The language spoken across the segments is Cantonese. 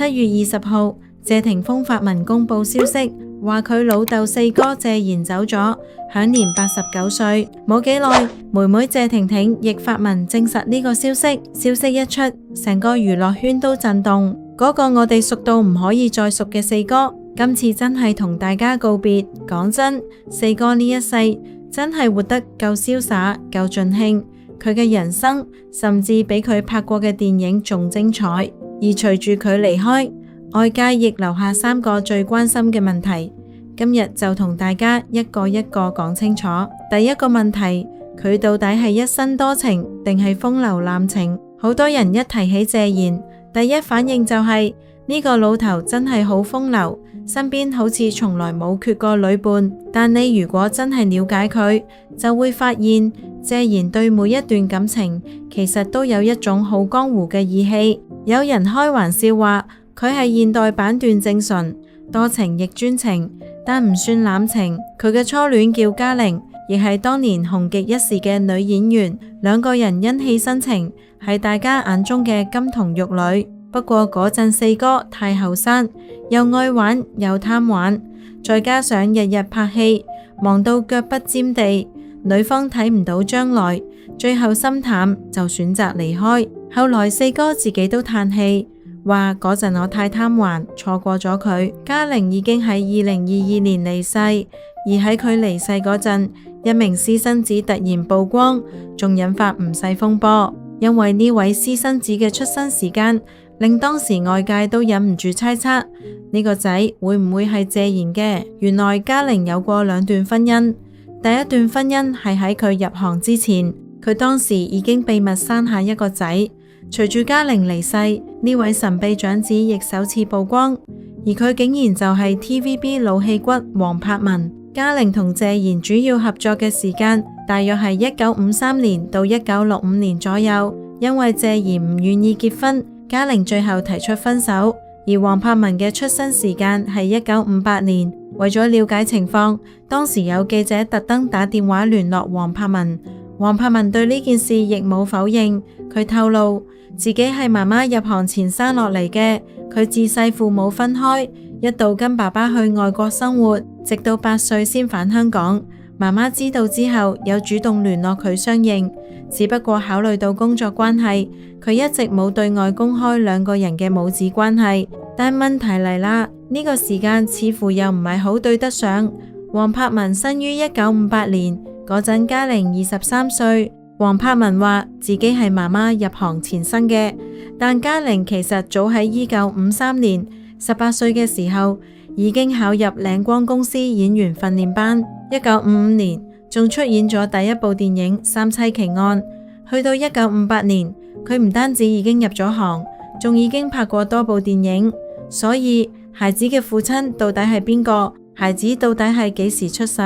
7月20號，謝霆鋒發文公布消息，話佢老豆四哥謝賢走咗，享年89歲。冇幾耐，妹妹謝婷婷亦發文證實呢個消息。消息一出，成個娛樂圈都震動。嗰個我哋熟到唔可以再熟嘅四哥，今次真係同大家告別。講真，四哥呢一世真係活得夠瀟灑，夠盡興。佢嘅人生甚至比佢拍過嘅電影仲精彩。而隨住佢離開，外界亦留下3個最關心嘅問題。今日就同大家一個一個講清楚。第一個問題，佢到底係一生多情定係風流濫情？好多人一提起謝賢，第一反應就係呢個老頭真係好風流，身邊好似從來冇缺過女伴。但你如果真係了解佢，就會發現謝賢對每一段感情其實都有一種好江湖嘅義氣。有人開玩笑話佢係現代版段正淳，多情亦專情，但唔算濫情。佢嘅初戀叫嘉玲，亦係當年紅極一時嘅女演員，兩個人因戲生情，係大家眼中嘅金童玉女。不過嗰陣四哥太後生，又愛玩又貪玩，再加上日日拍戲，忙到腳不沾地，女方睇唔到將來，最後心淡就選擇離開。後來四哥自己都嘆氣，話嗰陣我太貪玩，錯過咗佢。嘉玲已經喺2022年離世，而喺佢離世嗰陣，一名私生子突然曝光，仲引發唔細風波。因為呢位私生子嘅出生時間，令當時外界都忍唔住猜測呢個仔會唔會係謝賢嘅。原來嘉玲有過2段婚姻，第一段婚姻係喺佢入行之前，佢當時已經秘密生下一個仔。隨住嘉玲離世，呢位神秘長子亦首次曝光，而佢竟然就係 TVB 老戲骨黃柏文。嘉玲同謝賢主要合作嘅時間大約係1953年到1965年左右。因為謝賢唔願意結婚，嘉玲最後提出分手。而黃柏文嘅出生時間係1958年。為咗了解情況，當時有記者特登打電話聯絡黃柏文。黃柏文對呢件事亦冇否認，佢透露自己係媽媽入行前生落嚟嘅，佢自細父母分開，一度跟爸爸去外國生活，直到8歲先返香港。媽媽知道之後，有主動聯絡佢相認，只不過考慮到工作關係，佢一直冇對外公開2個人嘅母子關係。但問題嚟啦，呢個時間似乎又唔係好對得上。黃柏文生於1958年，嗰陣嘉玲23歲。黃柏文話自己係媽媽入行前生嘅，但嘉玲其實早喺1953年18歲嘅時候已經考入嶺光公司演員訓練班。1955年仲出演咗第一部電影《三妻奇案》。去到1958年，佢唔單止已經入咗行，仲已經拍過多部電影。所以孩子嘅父親到底係邊個？孩子到底係幾時出世？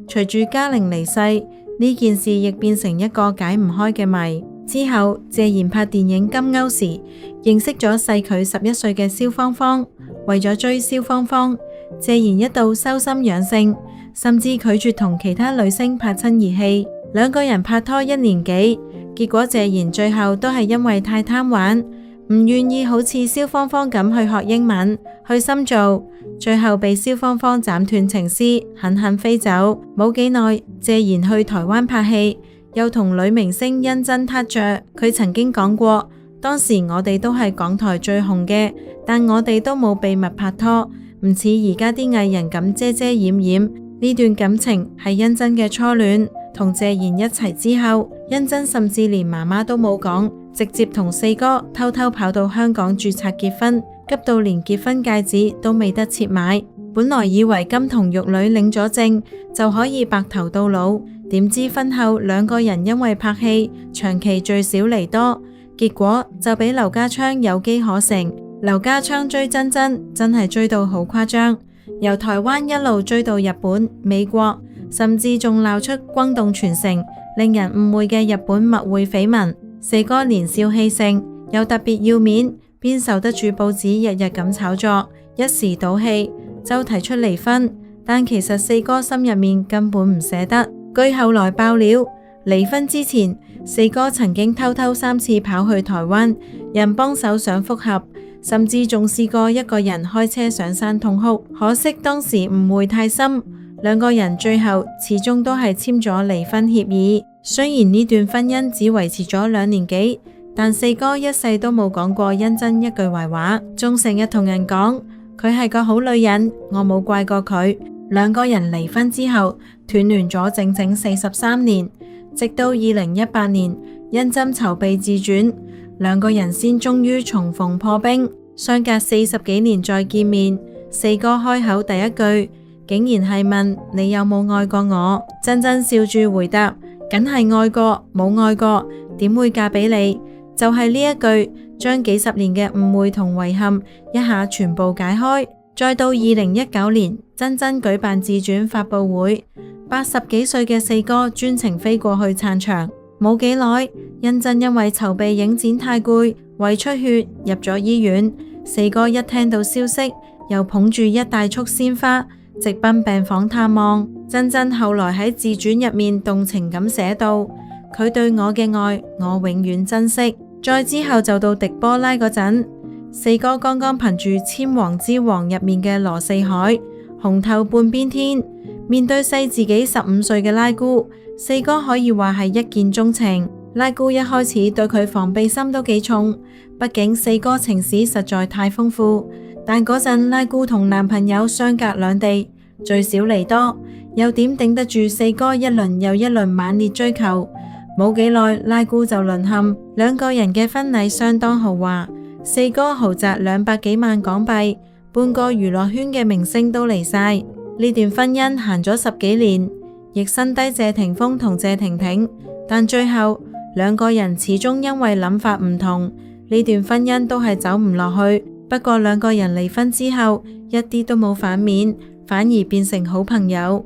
隨住嘉玲離世，呢件事亦變成一個解唔開嘅謎。之後謝賢拍電影《金鈎》時，認識咗細佢11歲嘅蕭芳芳。為咗追蕭芳芳，謝賢一度修心養性，甚至拒絕同其他女星拍親熱戲。2個人拍拖1年幾，結果謝賢最後都係因為太貪玩，唔願意好似蕭芳芳咁去學英文，去深造，最後被蕭芳芳斬斷情絲，狠狠飛走。冇幾耐，謝賢去台灣拍戲，又同女明星甄珍撻着。佢曾經講過，當時我哋都係港台最紅嘅，但我哋都冇秘密拍拖，唔似而家啲藝人咁遮遮掩掩。呢段感情係甄珍嘅初戀，同謝賢一齊之後，甄珍甚至連媽媽都冇講，直接同四哥偷偷跑到香港註冊結婚，急到連結婚戒指都未得切買。本來以為金童玉女領咗證就可以白頭到老，點知婚後2個人因為拍戲長期聚少離多，結果就俾劉家昌有機可乘。劉家昌追甄珍真係追到好誇張，由台灣一路追到日本、美國，甚至仲鬧出轟動全城、令人誤會嘅日本密會緋聞。四哥年少氣盛，又特別要面，邊受得住報紙日日咁炒作，一時賭氣就提出離婚。但其實四哥心入面根本唔捨得。據後來爆料，離婚之前，四哥曾經偷偷3次跑去台灣，人幫手想復合，甚至仲試過一個人開車上山痛哭。可惜當時誤會太深，兩個人最後始終都係簽咗離婚協議。雖然呢段婚姻只維持咗2年幾，但四哥一世都冇講過恩珍一句壞話，仲成日同人講佢係個好女人，我冇怪過佢。兩個人離婚之後斷聯咗整整43年，直到2018年恩珍籌備自傳，兩個人先終於重逢破冰。相隔40幾年再見面，四哥開口第一句竟然係問你有冇愛過我？珍珍笑住回答，梗係愛過，冇愛過點會嫁俾你？就係呢一句，將幾十年嘅誤會同遺憾一下全部解開。再到2019年，珍珍舉辦自傳發佈會，80幾歲嘅四哥專程飛過去撐場。冇幾耐，恩珍因為籌備影展太攰，胃出血入咗醫院。四哥一聽到消息，又捧住一大束鮮花，直奔病房探望。珍珍後來喺自傳入面動情咁寫道：佢對我嘅愛，我永遠珍惜。再之後就到狄波拉嗰陣，四哥剛剛憑住《千王之王》入面嘅羅四海紅透半邊天，面對細自己15歲嘅拉姑，四哥可以話係一見鍾情。拉姑一開始對佢防備心都幾重，畢竟四哥情史實在太豐富。但嗰陣拉姑同男朋友相隔兩地，聚少離多，又點頂得住四哥一輪又一輪猛烈追求？冇幾耐，拉姑就淪陷。兩個人嘅婚禮相當豪華，四哥豪宅200幾萬港幣，半個娛樂圈嘅明星都嚟晒。呢段婚姻行咗10幾年，亦新低謝霆鋒同謝婷婷，但最後兩個人始終因為諗法唔同，呢段婚姻都係走唔落去。不過兩個人離婚之後，一啲都冇反面，反而變成好朋友。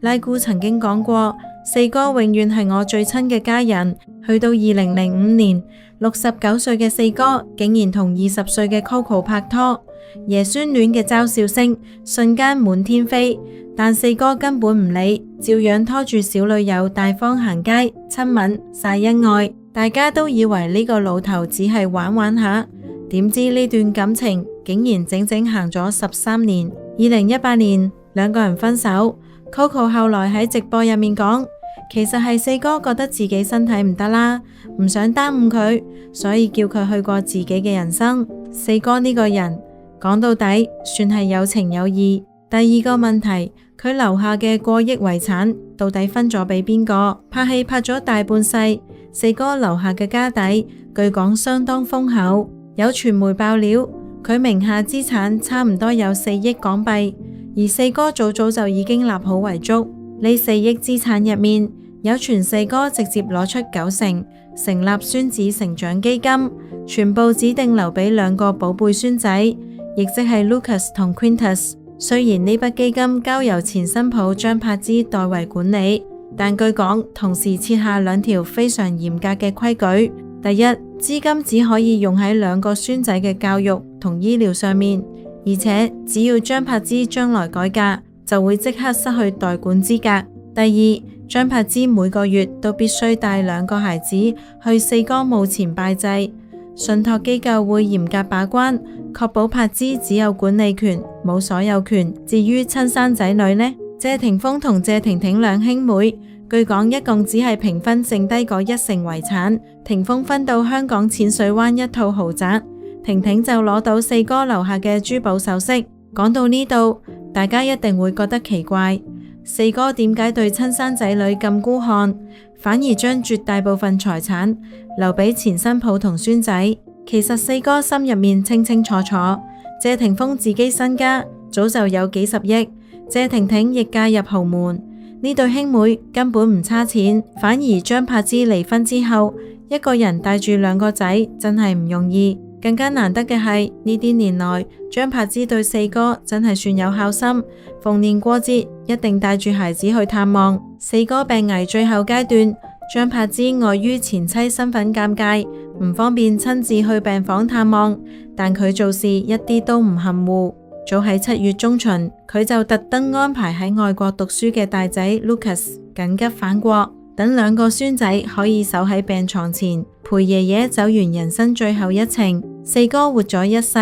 拉姑曾經講過，四哥永遠係我最親嘅家人。去到2005年，69歲嘅四哥竟然同20歲嘅 Coco 拍拖，爺孫戀嘅嘲笑聲瞬間滿天飛。但四哥根本唔理，照樣拖住小女友大方行街、親吻、晒恩愛。大家都以為呢個老頭只係玩玩下，點知呢段感情竟然整整行咗13年。2018年兩個人分手。Coco 後來喺直播入面講，其實係四哥覺得自己身體唔得啦，唔想耽誤佢，所以叫佢去過自己嘅人生。四哥呢個人講到底算係有情有義。第二個問題，佢留下嘅過億遺產到底分咗俾邊個？拍戲拍咗大半世，四哥留下嘅家底據講相當豐厚。有傳媒爆料，佢名下資產差唔多有4億港幣。而四哥早早就已經立好遺囑，呢4億資產入面，有傳四哥直接攞出90%，成立孫子成長基金，全部指定留俾2個寶貝孫仔，亦即係 Lucas 同 Quintus。雖然呢筆基金交由前新抱張柏芝代為管理，但據講同時設下2條非常嚴格嘅規矩。第一，資金只可以用喺2個孫仔嘅教育同醫療上面。而且只要張柏芝將來改嫁，就會即刻失去代管資格。第二，張柏芝每個月都必須帶2個孩子去四哥墓前拜祭，信託機構會嚴格把關，確保柏芝只有管理權，冇所有權。至於親生仔女呢？謝霆鋒同謝婷婷兩兄妹，據講一共只係平分剩低嗰1成遺產，霆鋒分到香港淺水灣一套豪宅，婷婷就攞到四哥留下嘅珠寶首飾。講到呢度，大家一定會覺得奇怪，四哥點解對親生仔女咁孤寒，反而將絕大部分財產留俾前新抱同孫仔？其實四哥心入面清清楚楚，謝霆鋒自己身家早就有幾十億，謝婷婷亦嫁入豪門，呢對兄妹根本唔差錢。反而張柏芝離婚之後，一個人帶住2個仔真係唔容易。更加難得嘅係呢啲年來，張柏芝對四哥真係算有孝心，逢年過節一定帶住孩子去探望。四哥病危最後階段，張柏芝礙於前妻身份尷尬，唔方便親自去病房探望，但佢做事一啲都唔含糊。早喺7月中旬，佢就特登安排喺外國讀書嘅大仔 Lucas 緊急返國，等2個孫仔可以守喺病床前陪爺爺走完人生最後一程。四哥活咗一世，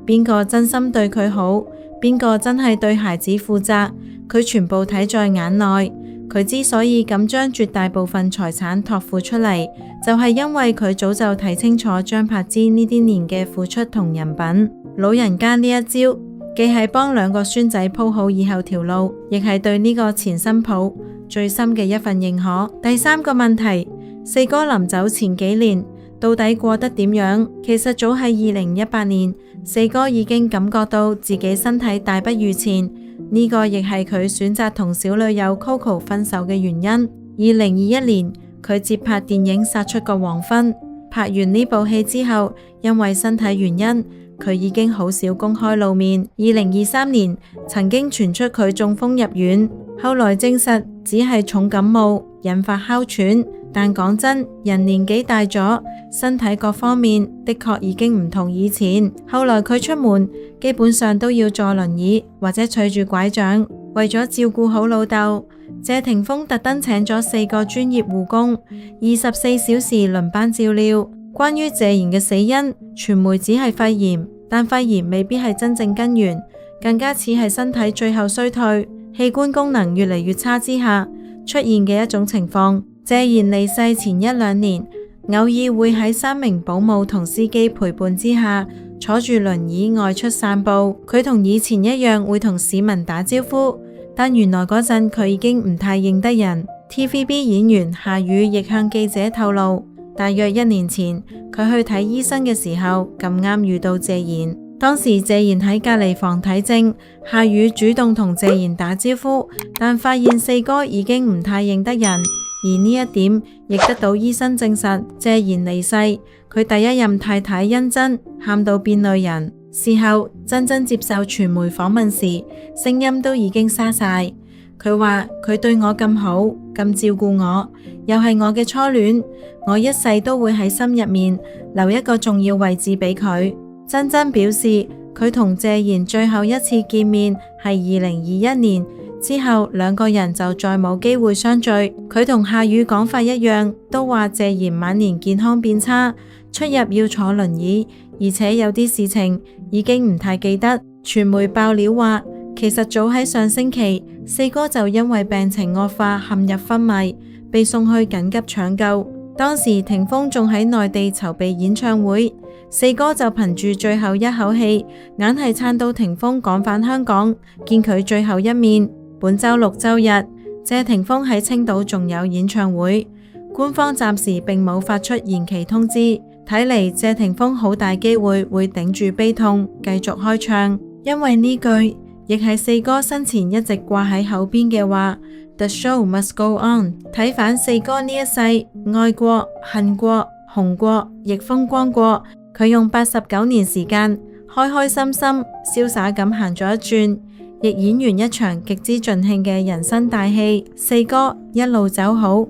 邊個真心對佢好，邊個真係對孩子負責，佢全部睇在眼內。佢之所以咁將絕大部分財產託付出嚟，就係因為佢早就睇清楚張柏芝呢啲年嘅付出同人品。老人家呢一招，既係幫兩個孫仔鋪好以後條路，亦係對呢個前新抱最深嘅一份認可。第三個問題，四哥臨走前幾年到底過得點樣？其實早喺2018年，四哥已經感覺到自己身體大不如前。呢個亦係佢選擇同小女友 Coco 分手嘅原因。2021年，佢接拍電影《殺出個黃昏》，拍完呢部戲之後，因為身體原因，佢已經好少公開露面。2023年，曾經傳出佢中風入院，後來證實只係重感冒引發哮喘。但講真，人年紀大咗，身體各方面的確已經唔同以前。後來佢出門基本上都要坐輪椅或者推住拐杖。為咗照顧好老豆，謝霆鋒特登請咗4個專業護工，24小時輪班照料。關於謝賢嘅死因，傳媒只係肺炎，但肺炎未必係真正根源，更加似係身體最後衰退、器官功能越嚟越差之下出現嘅一種情況。謝賢離世前1-2年，偶爾會喺3名保姆同司機陪伴之下，坐住輪椅外出散步。佢同以前一樣會同市民打招呼，但原來嗰陣佢已經唔太認得人。TVB 演員夏雨亦向記者透露，大約1年前，佢去睇醫生嘅時候，咁啱遇到謝賢。當時謝賢喺隔離房睇症，夏雨主動同謝賢打招呼，但發現四哥已經唔太認得人。而呢一點亦得到醫生證實。謝賢離世，佢第一任太太甄珍喊到變淚人。事後甄珍接受傳媒訪問時，聲音都已經沙晒。佢話佢對我咁好，咁照顧我，又係我嘅初戀，我一世都會喺心入面留一個重要位置俾佢。甄珍表示，佢同謝賢最後一次見面係2021年。之後兩個人就再冇機會相聚。佢同夏雨講法一樣，都話謝賢晚年健康變差，出入要坐輪椅，而且有啲事情已經唔太記得。傳媒爆料話，其實早喺上星期，四哥就因為病情惡化陷入昏迷，被送去緊急搶救。當時霆鋒仲喺內地籌備演唱會，四哥就憑住最後一口氣，硬係撐到霆鋒趕返香港見佢最後一面。本周六周日，謝霆鋒喺青島仲有演唱會，官方暫時並冇發出延期通知。睇嚟謝霆鋒好大機會會頂住悲痛繼續開唱，因為呢句亦係四哥生前一直掛喺口邊嘅話。The show must go on。睇返四哥呢一世，愛過、恨過、紅過，亦風光過。佢用89年時間，開開心心、瀟灑咁行咗一轉，亦演完一場極之盡興嘅人生大戲。四哥一路走好。